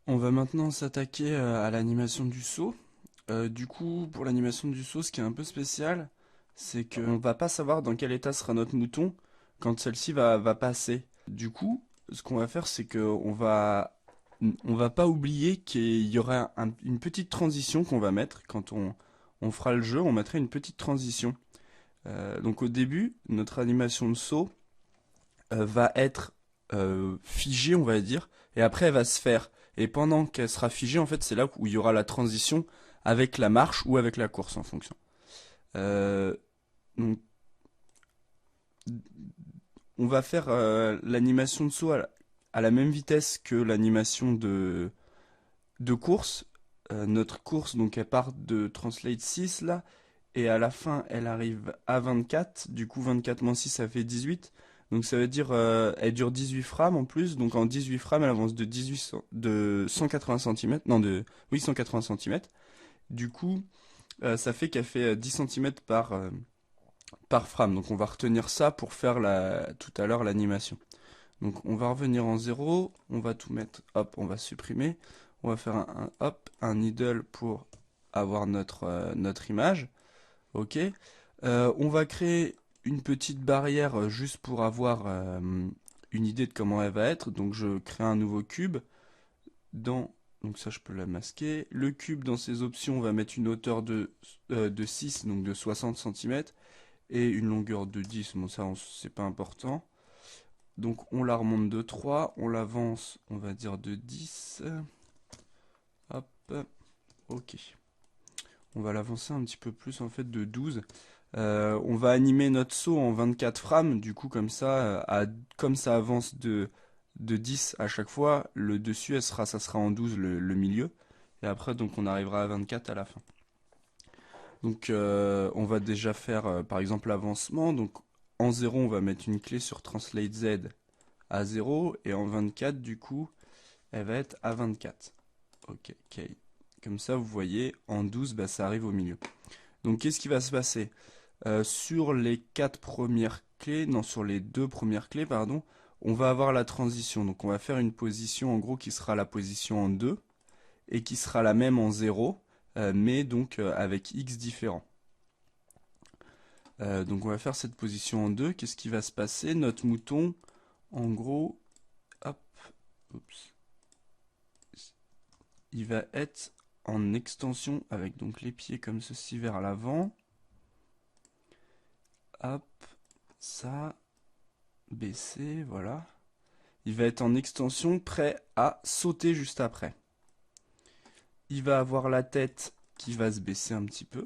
On va maintenant s'attaquer à l'animation du saut. Du coup, pour l'animation du saut, ce qui est un peu spécial, c'est qu'on va pas savoir dans quel état sera notre mouton quand celle-ci va passer. Du coup, ce qu'on va faire, c'est on va pas oublier qu'il y aura une petite transition qu'on va mettre quand on fera le jeu. On mettra une petite transition. Donc au début, notre animation de saut va être figée, on va dire, et après elle va se faire. Et pendant qu'elle sera figée, en fait, c'est là où il y aura la transition avec la marche ou avec la course en fonction. Euh, donc, on va faire l'animation de saut à la même vitesse que l'animation de course. Notre course, donc, elle part de Translate 6 là, et à la fin, elle arrive à 24. Du coup, 24 moins 6, ça fait 18. Donc ça veut dire, elle dure 18 frames en plus. Donc en 18 frames, elle avance de 180 centimètres. Non, oui, 180 centimètres. Du coup, ça fait qu'elle fait 10 centimètres par frame. Donc on va retenir ça pour faire tout à l'heure l'animation. Donc on va revenir en zéro. On va tout mettre. Hop, on va supprimer. On va faire hop, un needle pour avoir notre image. Ok. On va créer une petite barrière juste pour avoir une idée de comment elle va être. Donc je crée un nouveau cube. Dans... Donc ça je peux la masquer. Le cube dans ses options on va mettre une hauteur de 6, donc de 60 centimètres et une longueur de 10. Bon ça c'est pas important. Donc on la remonte de 3, on l'avance on va dire de 10. Hop, ok. On va l'avancer un petit peu plus en fait de 12. On va animer notre saut en 24 frames, du coup comme ça, comme ça avance de 10 à chaque fois, le dessus ça sera en 12 le milieu, et après donc on arrivera à 24 à la fin. Donc on va déjà faire par exemple l'avancement, donc en 0 on va mettre une clé sur Translate Z à 0, et en 24 du coup elle va être à 24. Ok, ok. Comme ça vous voyez, en 12 bah, ça arrive au milieu. Donc qu'est-ce qui va se passer? Sur les quatre premières clés, non, sur les deux premières clés, pardon, on va avoir la transition. Donc on va faire une position en gros qui sera la position en 2 et qui sera la même en 0, mais donc avec x différents. Donc on va faire cette position en 2. Qu'est-ce qui va se passer? Notre mouton, en gros, hop, oups, il va être en extension avec donc les pieds comme ceci vers l'avant. Hop, ça, baisser, voilà. Il va être en extension, prêt à sauter juste après. Il va avoir la tête qui va se baisser un petit peu.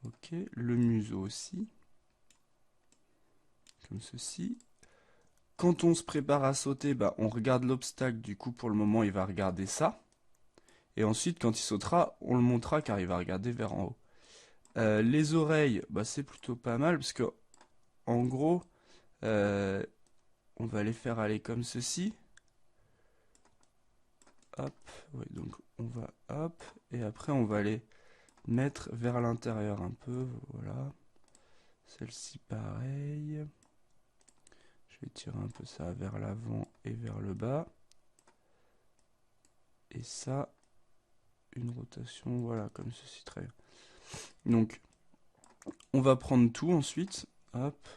Ok, le museau aussi. Comme ceci. Quand on se prépare à sauter, bah, on regarde l'obstacle. Du coup, pour le moment, il va regarder ça. Et ensuite, quand il sautera, on le montrera car il va regarder vers en haut. Les oreilles, bah, c'est plutôt pas mal parce que, en gros, euh, on va les faire aller comme ceci. Hop, ouais, donc on va hop, et après on va les mettre vers l'intérieur un peu, voilà. Celle-ci pareil. Je vais tirer un peu ça vers l'avant et vers le bas. Et ça, une rotation, voilà, comme ceci, très bien. Donc, on va prendre tout ensuite. Hop,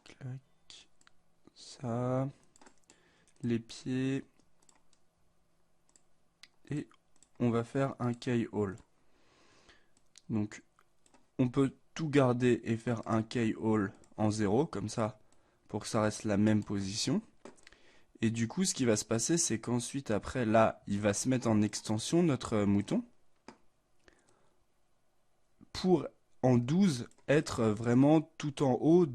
clac, ça, les pieds. Et on va faire un key-hole. Donc, on peut tout garder et faire un key-hole en 0, comme ça, pour que ça reste la même position. Et du coup, ce qui va se passer, c'est qu'ensuite, après, là, il va se mettre en extension, notre mouton, pour, en 12, être vraiment tout en haut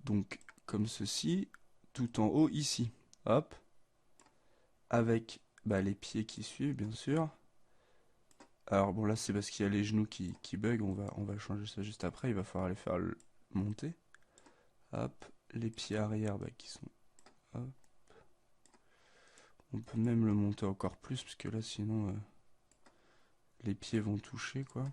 donc, comme ceci, tout en haut ici. Hop, avec bah, les pieds qui suivent, bien sûr. Alors bon, là, c'est parce qu'il y a les genoux qui bug, on va changer ça juste après, il va falloir les faire monter. Hop, les pieds arrière bah, qui sont... Hop. On peut même le monter encore plus, parce que là, sinon, les pieds vont toucher, quoi.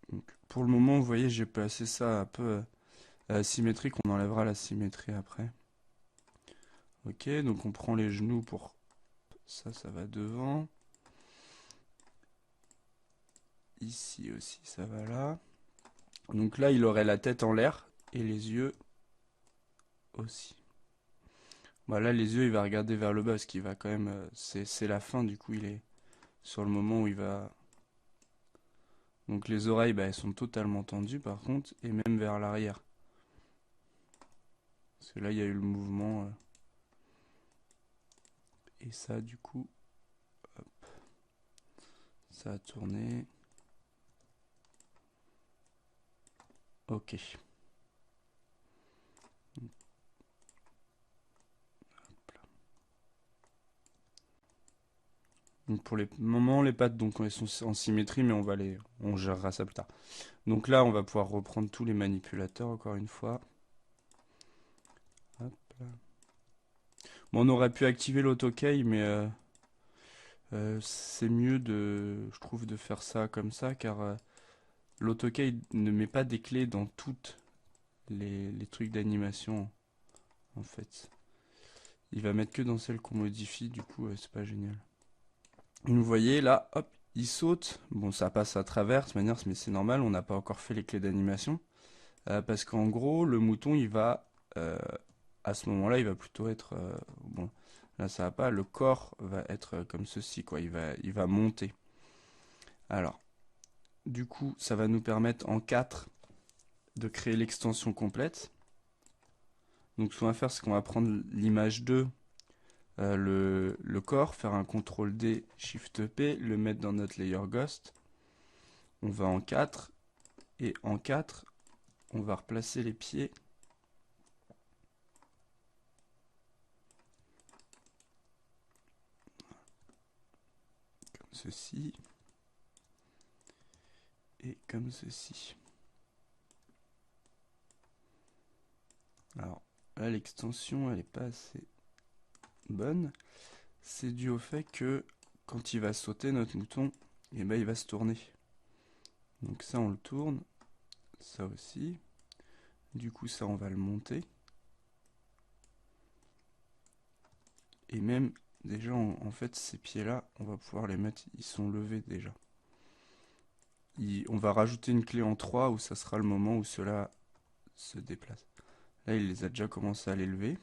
Donc, pour le moment, vous voyez, j'ai placé ça un peu symétrique. On enlèvera la symétrie après. Ok, donc on prend les genoux pour... Ça va devant. Ici aussi, ça va là. Donc là, il aurait la tête en l'air et les yeux aussi. Bah là, les yeux, il va regarder vers le bas parce qu'il va quand même... c'est la fin, du coup, il est sur le moment où il va... Donc les oreilles, bah, elles sont totalement tendues par contre, et même vers l'arrière. Parce que là, il y a eu le mouvement. Et ça, du coup, hop, ça a tourné. Ok. Donc pour les moments, les pattes, donc elles sont en symétrie, mais on gérera ça plus tard. Donc là, on va pouvoir reprendre tous les manipulateurs encore une fois. Hop là. Bon, on aurait pu activer l'autokey, mais c'est mieux je trouve, de faire ça comme ça, car l'autokey ne met pas des clés dans toutes les trucs d'animation, en fait. Il va mettre que dans celles qu'on modifie, du coup, c'est pas génial. Vous voyez, là, hop, il saute. Bon, ça passe à travers, de toute manière, mais c'est normal, on n'a pas encore fait les clés d'animation. Parce qu'en gros, le mouton, il va, à ce moment-là, il va plutôt être, bon, là ça va pas, le corps va être comme ceci, quoi, il va monter. Alors, du coup, ça va nous permettre en 4 de créer l'extension complète. Donc ce qu'on va faire, c'est qu'on va prendre l'image 2, le corps, faire un CTRL D, SHIFT P, le mettre dans notre layer ghost. On va en 4, et en 4, on va replacer les pieds comme ceci et comme ceci. Alors là, l'extension, elle n'est pas assez bonne. C'est dû au fait que quand il va sauter, notre mouton, et ben, il va se tourner. Donc ça, on le tourne. Ça aussi. Du coup, ça, on va le monter. Et même, déjà, en fait, ces pieds-là, on va pouvoir les mettre, ils sont levés déjà. On va rajouter une clé en 3 où ça sera le moment où cela se déplace. Là, il les a déjà commencé à les lever.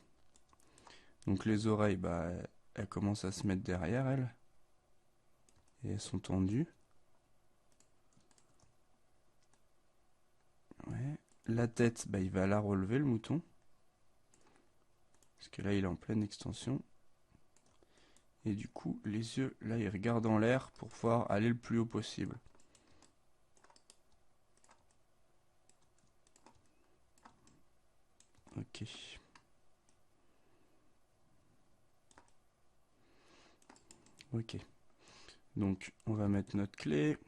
Donc les oreilles, bah, elles commencent à se mettre derrière elles. Et elles sont tendues. Ouais. La tête, bah, il va la relever, le mouton. Parce que là, il est en pleine extension. Et du coup, les yeux, là, ils regardent en l'air pour pouvoir aller le plus haut possible. Ok. Ok. Donc, on va mettre notre clé.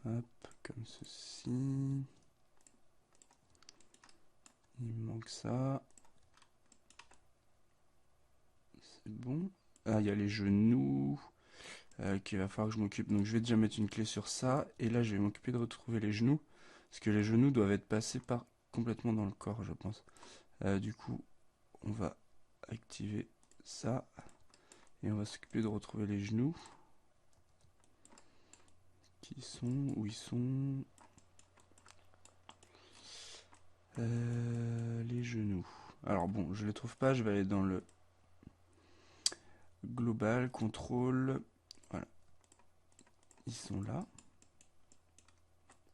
Hop, comme ceci. Il me manque ça. C'est bon. Ah, il y a les genoux. Qu'il va falloir que je m'occupe. Donc je vais déjà mettre une clé sur ça. Et là, je vais m'occuper de retrouver les genoux. Parce que les genoux doivent être passés complètement dans le corps, je pense. Du coup, on va activer ça. Et on va s'occuper de retrouver les genoux. Où ils sont les genoux. Alors bon, je les trouve pas. Je vais aller dans le global, contrôle. Voilà. Ils sont là.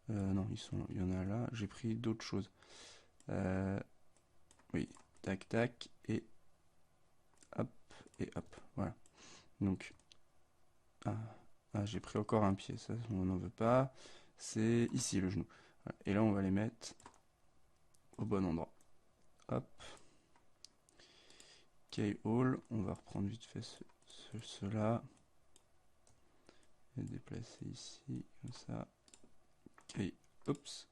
Non, il y en a là. J'ai pris d'autres choses. Oui, tac, tac, et hop, et hop. Voilà. Donc, ah, j'ai pris encore un pied. Ça, on n'en veut pas. C'est ici le genou. Voilà. Et là, on va les mettre au bon endroit. Hop. K-Hall. On va reprendre vite fait cela. Et déplacer ici, comme ça. K. Oups.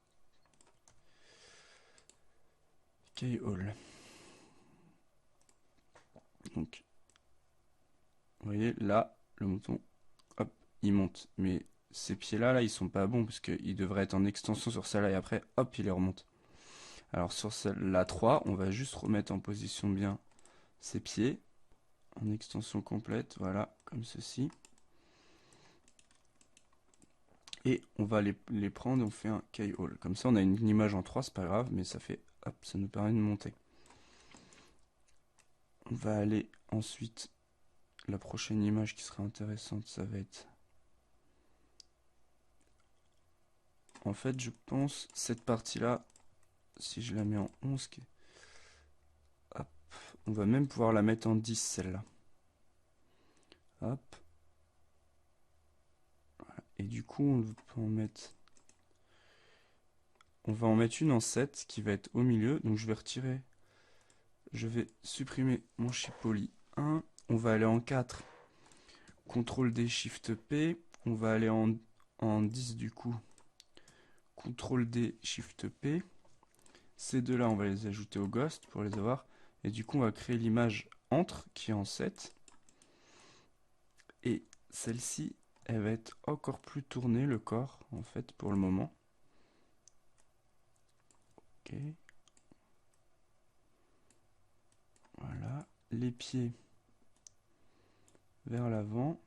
K-Hall. Donc, vous voyez, là, le mouton, hop, il monte. Mais ces pieds-là, là, ils sont pas bons parce qu'ils devraient être en extension sur celle-là et après, hop, il les remonte. Alors sur la 3, on va juste remettre en position bien ses pieds en extension complète, voilà, comme ceci. Et on va les prendre, on fait un key-hole. Comme ça, on a une image en 3, c'est pas grave, mais ça fait, hop, ça nous permet de monter. On va aller ensuite, la prochaine image qui sera intéressante, ça va être... En fait, je pense, cette partie-là, si je la mets en 11, hop, on va même pouvoir la mettre en 10, celle-là. Hop. Voilà. Et du coup, on peut en mettre... On va en mettre une en 7 qui va être au milieu. Donc je vais retirer. Je vais supprimer mon chip poly 1. On va aller en 4. CTRL D, Shift P. On va aller en 10 du coup. CTRL D, Shift P. Ces deux-là, on va les ajouter au Ghost pour les avoir. Et du coup, on va créer l'image entre qui est en 7. Et celle-ci, elle va être encore plus tournée, le corps, en fait, pour le moment. Ok. Voilà. Les pieds vers l'avant.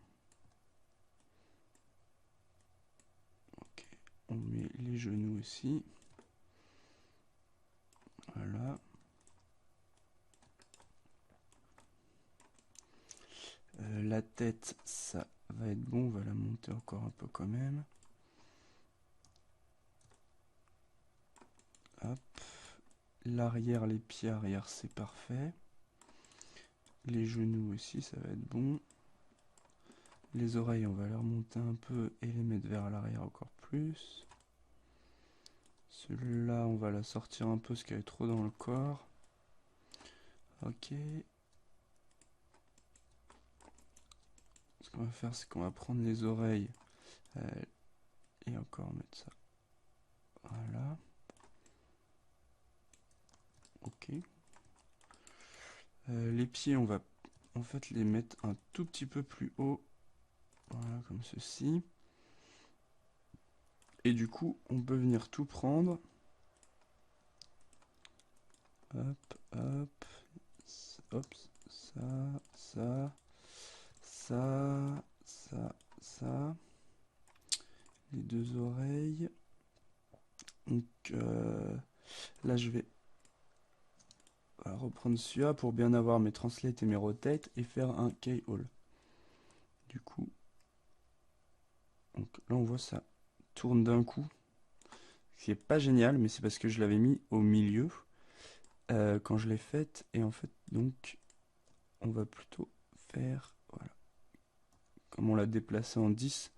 Ok. On met les genoux aussi. Voilà. La tête, ça va être bon. On va la monter encore un peu quand même. Hop. L'arrière, les pieds arrière, c'est parfait. Les genoux aussi, ça va être bon. Les oreilles, on va les remonter un peu et les mettre vers l'arrière encore plus. Celui-là, on va la sortir un peu parce qu'elle est trop dans le corps. Ok. Ce qu'on va faire, c'est qu'on va prendre les oreilles et encore mettre ça. Voilà. Ok. Les pieds, on va en fait les mettre un tout petit peu plus haut. Voilà, comme ceci. Et du coup, on peut venir tout prendre. Hop, hop. Hop, ça, ça. Les deux oreilles. Donc là, je vais reprendre celui-là pour bien avoir mes translate et mes rotate et faire un key-hole. Du coup, donc là, on voit ça tourne d'un coup. Ce qui est pas génial, mais c'est parce que je l'avais mis au milieu quand je l'ai faite. Et en fait, donc, on va plutôt faire, voilà, comme on l'a déplacé en 10,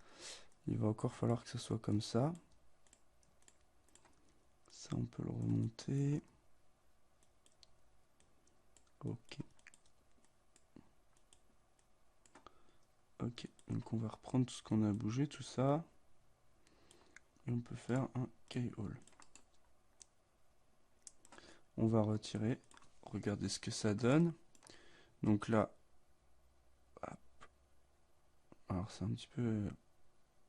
il va encore falloir que ce soit comme ça. Ça, on peut le remonter. Ok. Ok, donc on va reprendre tout ce qu'on a bougé, tout ça. Et on peut faire un key-hole. On va retirer. Regardez ce que ça donne. Donc là, hop. Alors c'est un petit peu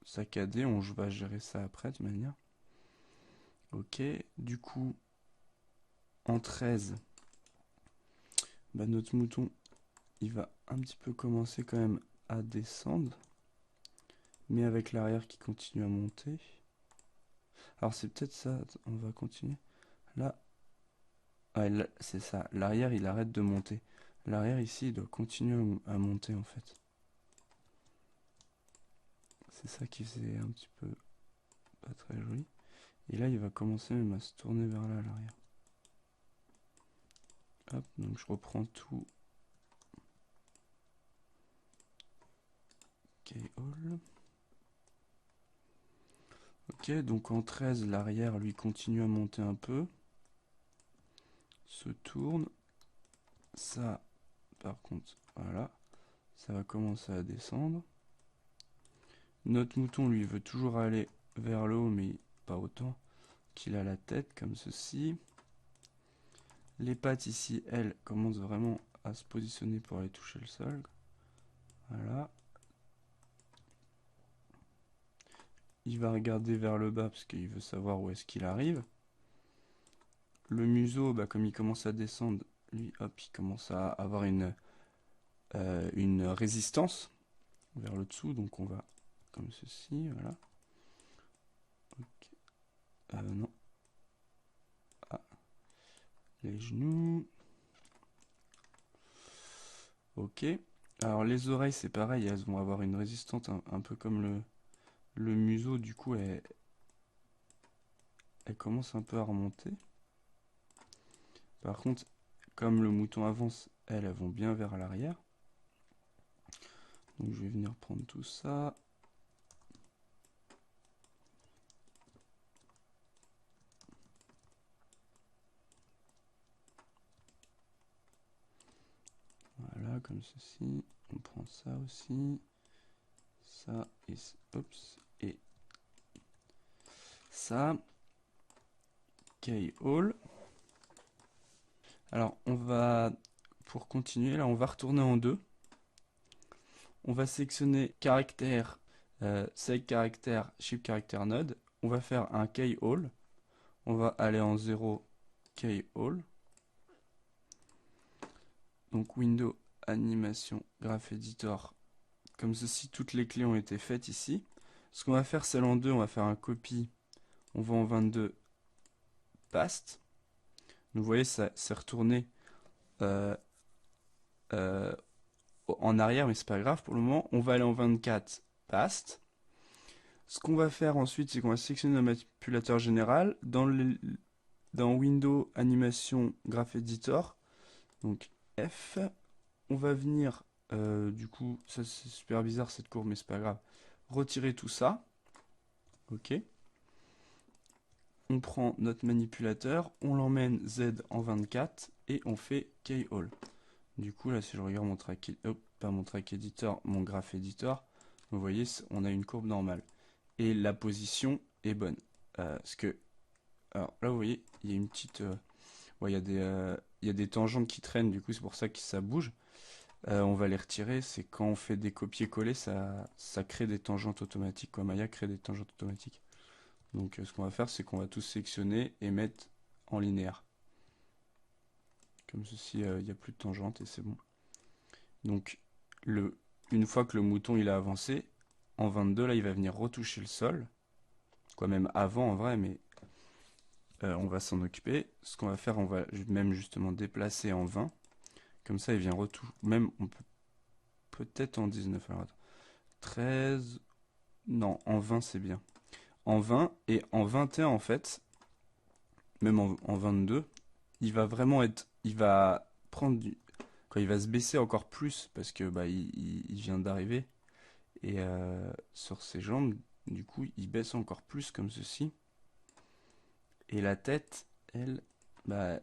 saccadé, on va gérer ça après de manière. Ok, du coup, en 13, bah, notre mouton, il va un petit peu commencer quand même à descendre, mais avec l'arrière qui continue à monter. Alors c'est peut-être ça, on va continuer. Là, ah, c'est ça, l'arrière il arrête de monter. L'arrière ici, il doit continuer à monter en fait. C'est ça qui faisait un petit peu pas très joli. Et là, il va commencer même à se tourner vers là, l'arrière. Hop, donc je reprends tout. K-Hall. Ok, donc en 13, l'arrière, lui, continue à monter un peu. Se tourne. Ça, par contre, voilà. Ça va commencer à descendre. Notre mouton, lui, veut toujours aller vers le haut, mais pas autant qu'il a la tête, comme ceci. Les pattes ici, elles, commencent vraiment à se positionner pour aller toucher le sol. Voilà. il va regarder vers le bas parce qu'il veut savoir où est-ce qu'il arrive. Le museau, bah, comme il commence à descendre, lui, hop, il commence à avoir une résistance vers le dessous. Donc on va comme ceci, voilà. Ok. Non. Ah, les genoux. Ok. Alors les oreilles, c'est pareil, elles vont avoir une résistance un peu comme le museau. Du coup, elle commence un peu à remonter. Par contre, comme le mouton avance, elles vont bien vers l'arrière. Donc je vais venir prendre tout ça. Voilà, comme ceci. On prend ça aussi. Ça et oups, et ça. K-All. Alors on va, pour continuer, là on va retourner en 2. On va sélectionner caractère, select caractère, shift caractère node. On va faire un K-All. On va aller en 0 K-All. Donc Windows, animation, graph editor. Comme ceci, toutes les clés ont été faites ici. Ce qu'on va faire, celle en 2, on va faire un copy. On va en 22 paste. Donc vous voyez, ça s'est retourné euh, euh, en arrière, mais c'est pas grave pour le moment. On va aller en 24 paste. Ce qu'on va faire ensuite, c'est qu'on va sélectionner le manipulateur général dans Windows Animation Graph Editor. Donc F. On va venir, du coup, ça c'est super bizarre cette courbe, mais c'est pas grave. Retirer tout ça. Ok. On prend notre manipulateur, on l'emmène Z en 24 et on fait K-All. Du coup, là, si je regarde mon track, pas mon track editor, mon graph editor, vous voyez, on a une courbe normale. Et la position est bonne. Parce que, alors là, vous voyez, il y a une petite, il y a des tangentes qui traînent, du coup, c'est pour ça que ça bouge. On va les retirer, c'est quand on fait des copier-coller, ça crée des tangentes automatiques, quoi. Maya crée des tangentes automatiques. Donc, ce qu'on va faire, c'est qu'on va tous sélectionner et mettre en linéaire. Comme ceci, il n'y a plus de tangente et c'est bon. Donc, une fois que le mouton il a avancé, en 22, là, il va venir retoucher le sol. Quoi, même avant en vrai, mais on va s'en occuper. Ce qu'on va faire, on va même justement déplacer en 20. Comme ça, il vient retoucher. Même, on peut peut-être en 19. Alors, attends. 13. Non, en 20, c'est bien. En 20 et en 21, en fait, même en 22, il va vraiment être. Il va prendre du. Quoi, il va se baisser encore plus parce que bah, il vient d'arriver. Et sur ses jambes, du coup, il baisse encore plus comme ceci. Et la tête, elle, bah,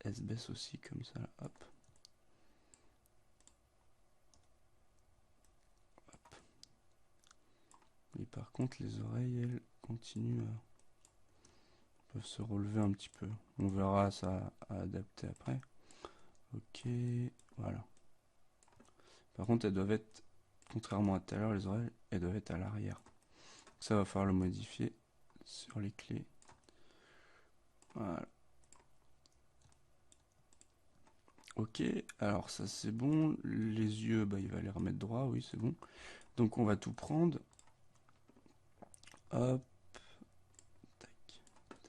elle se baisse aussi comme ça. Hop. Et par contre, les oreilles, elles, continuent à peuvent se relever un petit peu. On verra ça à adapter après. Ok, voilà. Par contre, elles doivent être, contrairement à tout à l'heure, les oreilles, elles doivent être à l'arrière. Ça va falloir le modifier sur les clés. Voilà. Ok, alors ça c'est bon. Les yeux, bah, il va les remettre droit, oui, c'est bon. Donc on va tout prendre. Hop, tac,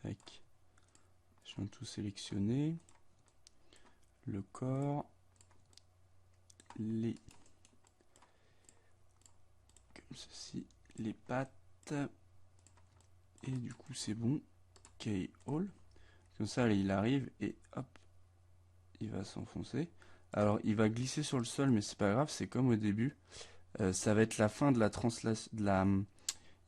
tac. Je viens de tout sélectionner. Le corps, les, comme ceci, les pattes. Et du coup c'est bon. K-All. Comme ça, là, il arrive et hop, il va s'enfoncer. Alors il va glisser sur le sol, mais c'est pas grave, c'est comme au début. Ça va être la fin de la translation.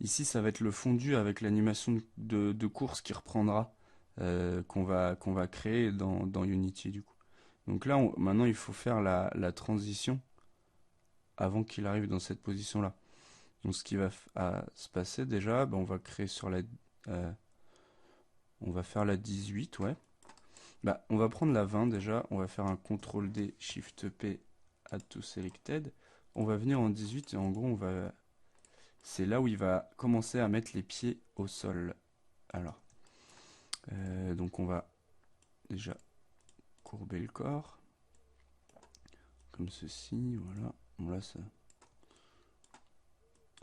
Ici, ça va être le fondu avec l'animation de course qui reprendra, qu'on va créer dans Unity du coup. Donc là, maintenant, il faut faire la transition avant qu'il arrive dans cette position-là. Donc ce qui va se passer déjà, ben, on va créer sur on va faire la 18, ouais. Bah, on va prendre la 20 déjà, on va faire un CTRL D, SHIFT P, Add to Selected. On va venir en 18 et en gros, c'est là où il va commencer à mettre les pieds au sol. Alors, donc on va déjà courber le corps, comme ceci, voilà. Bon là, ça...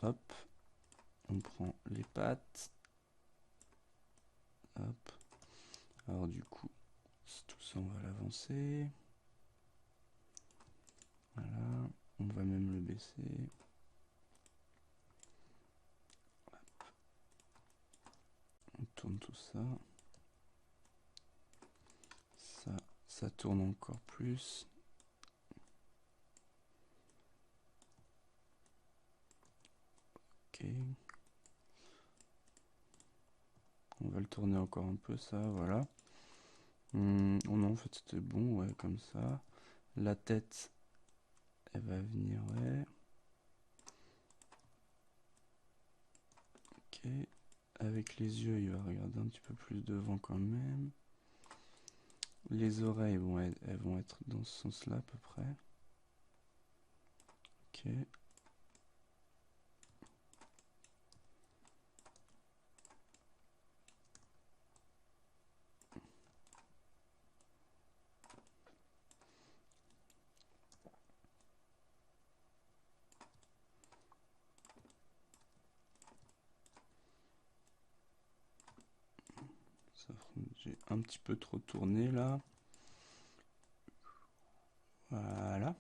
Hop, on prend les pattes. Hop. Alors du coup, tout ça, on va l'avancer. Voilà, on va même le baisser. On tourne tout ça. Ça tourne encore plus. Ok. On va le tourner encore un peu, ça, voilà. Oh non, en fait, c'était bon, ouais, comme ça. La tête, elle va venir, ouais. Ok. Avec les yeux, il va regarder un petit peu plus devant quand même. Les oreilles, elles vont être dans ce sens-là à peu près. Ok. J'ai un petit peu trop tourné là. Voilà.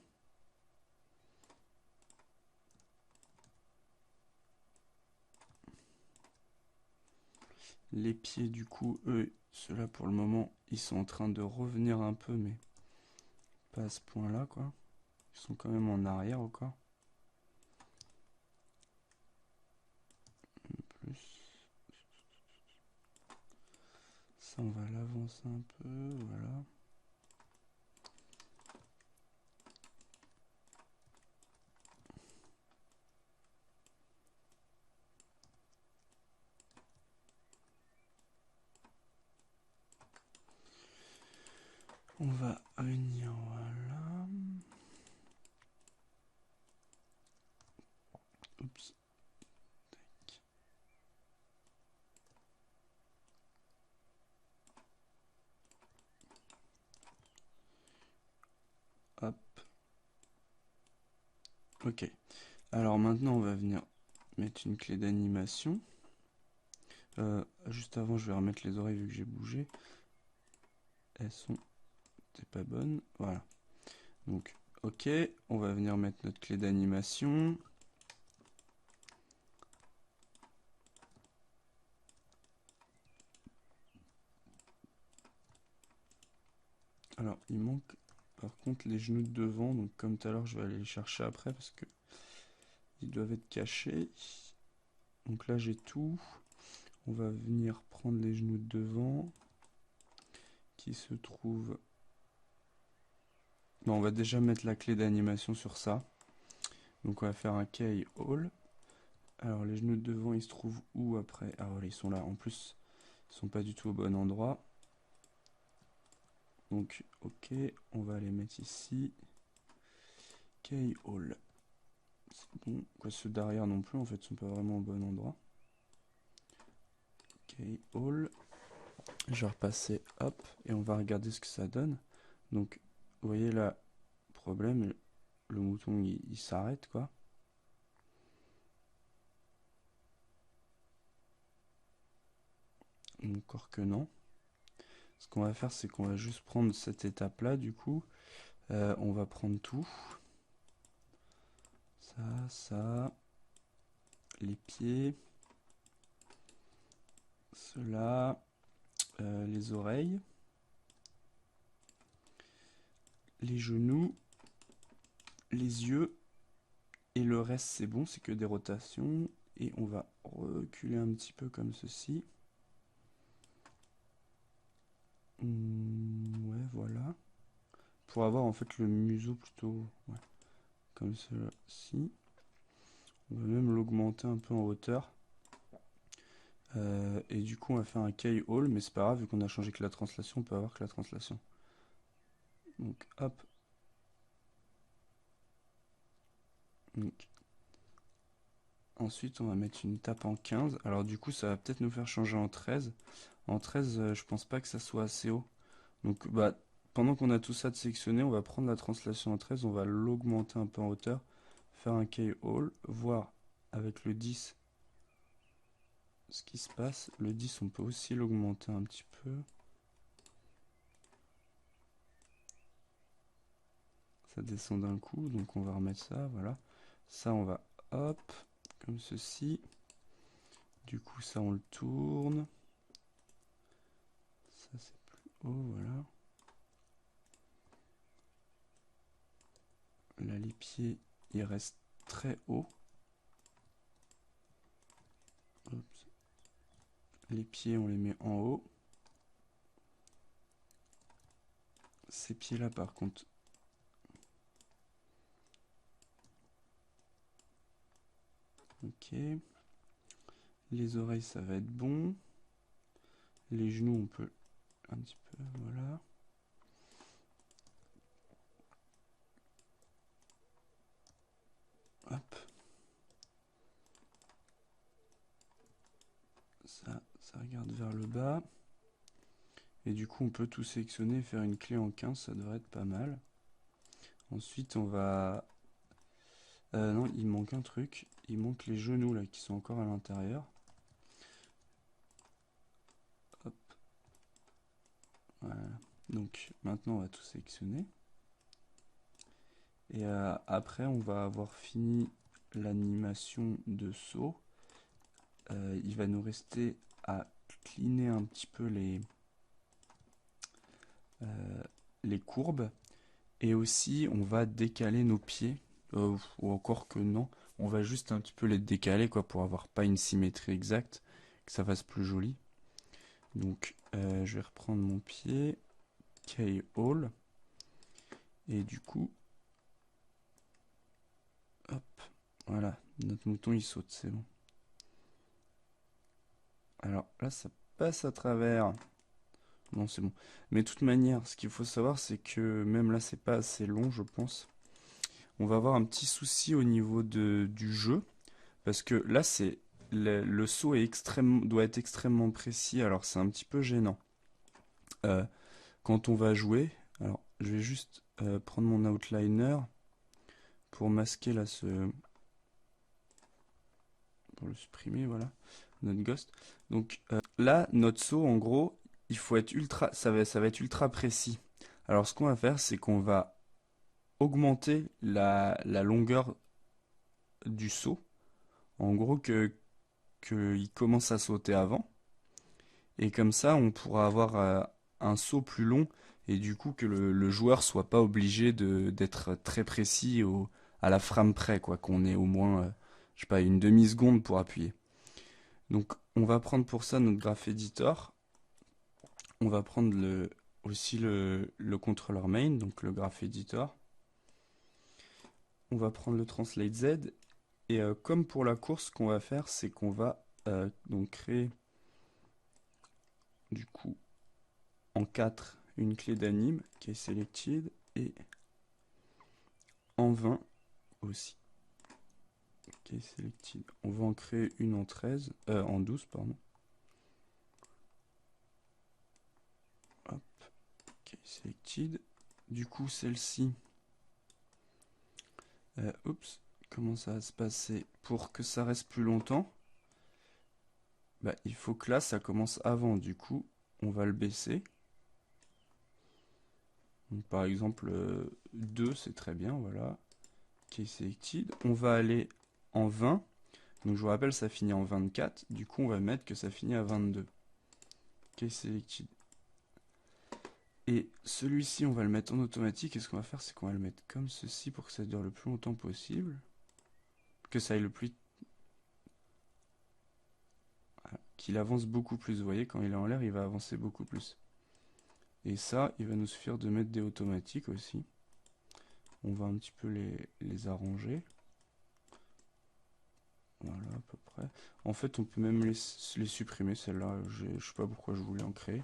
Les pieds, du coup, eux, ceux-là pour le moment, ils sont en train de revenir un peu, mais pas à ce point-là, quoi. Ils sont quand même en arrière encore. Plus. Ça, on va l'avancer un peu, voilà. On va venir, voilà. Oups. Tac. Hop. Ok. Alors maintenant, on va venir mettre une clé d'animation. Juste avant, je vais remettre les oreilles vu que j'ai bougé. Elles sont... C'est pas bonne. Voilà. Donc, ok. On va venir mettre notre clé d'animation. Alors, il manque par contre les genoux de devant. Donc, comme tout à l'heure, je vais aller les chercher après parce que ils doivent être cachés. Donc là, j'ai tout. On va venir prendre les genoux de devant qui se trouvent... Bon, on va déjà mettre la clé d'animation sur ça. Donc on va faire un key all. Alors les genoux de devant, ils se trouvent où après? Ah voilà, ils sont là. En plus, ils sont pas du tout au bon endroit. Donc ok, on va les mettre ici. Key all. C'est bon. Quoi, ceux derrière non plus, en fait, sont pas vraiment au bon endroit. Key all. Je vais repasser, hop, et on va regarder ce que ça donne. Donc, vous voyez là, problème, le mouton il s'arrête quoi. Encore que non. Ce qu'on va faire, c'est qu'on va juste prendre cette étape là, du coup. On va prendre tout. Ça, les pieds. Cela, les oreilles. Les genoux. Les yeux. Et le reste, c'est bon, c'est que des rotations. Et on va reculer un petit peu comme ceci. Ouais, voilà. Pour avoir en fait le museau plutôt comme ceci. On va même l'augmenter un peu en hauteur. Et du coup on va faire un key all, mais c'est pas grave, vu qu'on a changé que la translation, on peut avoir que la translation. Donc hop. Donc Ensuite, on va mettre une tape en 15. Alors du coup, ça va peut-être nous faire changer en 13. En 13, je pense pas que ça soit assez haut. Donc bah, pendant qu'on a tout ça de sélectionné, on va prendre la translation en 13, on va l'augmenter un peu en hauteur, faire un keyhole, voir avec le 10 ce qui se passe. Le 10, on peut aussi l'augmenter un petit peu. Ça descend d'un coup, donc on va remettre ça, voilà. Ça, on va, hop, comme ceci. Du coup, ça, on le tourne. Ça, c'est plus haut, voilà. Là, les pieds, ils restent très hauts. Oups. Les pieds, on les met en haut. Ces pieds-là, par contre, ok. Les oreilles, ça va être bon. Les genoux, on peut un petit peu, voilà. Hop. Ça regarde vers le bas. Et du coup, on peut tout sélectionner et faire une clé en 15, ça devrait être pas mal. Ensuite, on va... non, il manque un truc. Il manque les genoux, là, qui sont encore à l'intérieur. Hop. Voilà. Donc, maintenant, on va tout sélectionner. Et après, on va avoir fini l'animation de saut. Il va nous rester à cleaner un petit peu les courbes. Et aussi, on va décaler nos pieds. Ou encore que non. On va juste un petit peu les décaler, quoi, pour avoir pas une symétrie exacte. Que ça fasse plus joli. Donc, je vais reprendre mon pied. Keyhole. Et du coup... Hop. Voilà. Notre mouton, il saute. C'est bon. Alors là, ça passe à travers. Non, c'est bon. Mais de toute manière, ce qu'il faut savoir, c'est que même là, c'est pas assez long, je pense. On va avoir un petit souci au niveau du jeu. Parce que là, c'est le saut doit être extrêmement précis. Alors, c'est un petit peu gênant. Euh, Quand on va jouer, alors, je vais juste prendre mon outliner pour masquer là pour le supprimer, voilà, notre ghost. Donc là, notre saut, en gros, il faut être ultra, ça va être ultra précis. Alors ce qu'on va faire, c'est qu'on va augmenter la longueur du saut. En gros, qu'il commence à sauter avant. Et comme ça, on pourra avoir un saut plus long. Et du coup, que le joueur soit pas obligé d'être très précis à la frame près, quoi. Qu'on ait au moins, je sais pas, une demi-seconde pour appuyer. Donc, on va prendre pour ça notre Graph Editor. On va prendre aussi le contrôleur main, donc le Graph Editor. On va prendre le Translate Z. Et comme pour la course, ce qu'on va faire, c'est qu'on va donc créer du coup en 4 une clé d'anime qui est selected et en 20 aussi. Qui est selected. On va en créer une en 13, en 12, pardon. Hop, qui est selected. Du coup, celle-ci, oups, comment ça va se passer pour que ça reste plus longtemps? Bah, il faut que là, ça commence avant. Du coup, on va le baisser. Donc, par exemple, 2, c'est très bien, voilà. Qui est selected. On va aller en 20. Donc, je vous rappelle, ça finit en 24. Du coup, on va mettre que ça finit à 22. Qui est selected. Et celui-ci, on va le mettre en automatique. Et ce qu'on va faire, c'est qu'on va le mettre comme ceci pour que ça dure le plus longtemps possible. Que ça aille le plus... Voilà. Qu'il avance beaucoup plus. Vous voyez, quand il est en l'air, il va avancer beaucoup plus. Et ça, il va nous suffire de mettre des automatiques aussi. On va un petit peu les arranger. Voilà, à peu près. En fait, on peut même les supprimer, celle-là. Je sais pas pourquoi je voulais en créer.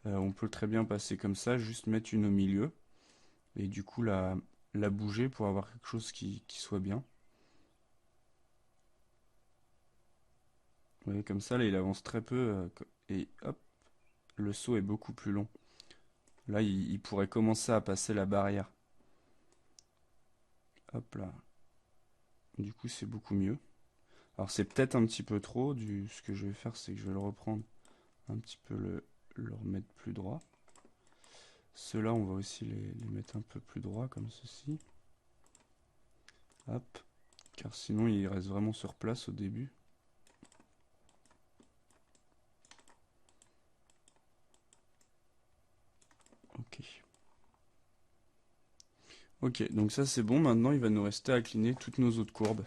On peut très bien passer comme ça, juste mettre une au milieu. Et du coup, la bouger pour avoir quelque chose qui soit bien. Vous voyez, comme ça, là, il avance très peu. Et hop, le saut est beaucoup plus long. Là, il pourrait commencer à passer la barrière. Hop là. Du coup, c'est beaucoup mieux. Alors, c'est peut-être un petit peu trop. Ce que je vais faire, c'est que je vais le reprendre un petit peu, le remettre plus droit. Ceux-là, on va aussi les mettre un peu plus droit, comme ceci. Hop. Car sinon, il reste vraiment sur place au début. Ok. Ok, donc ça c'est bon. Maintenant, il va nous rester à incliner toutes nos autres courbes.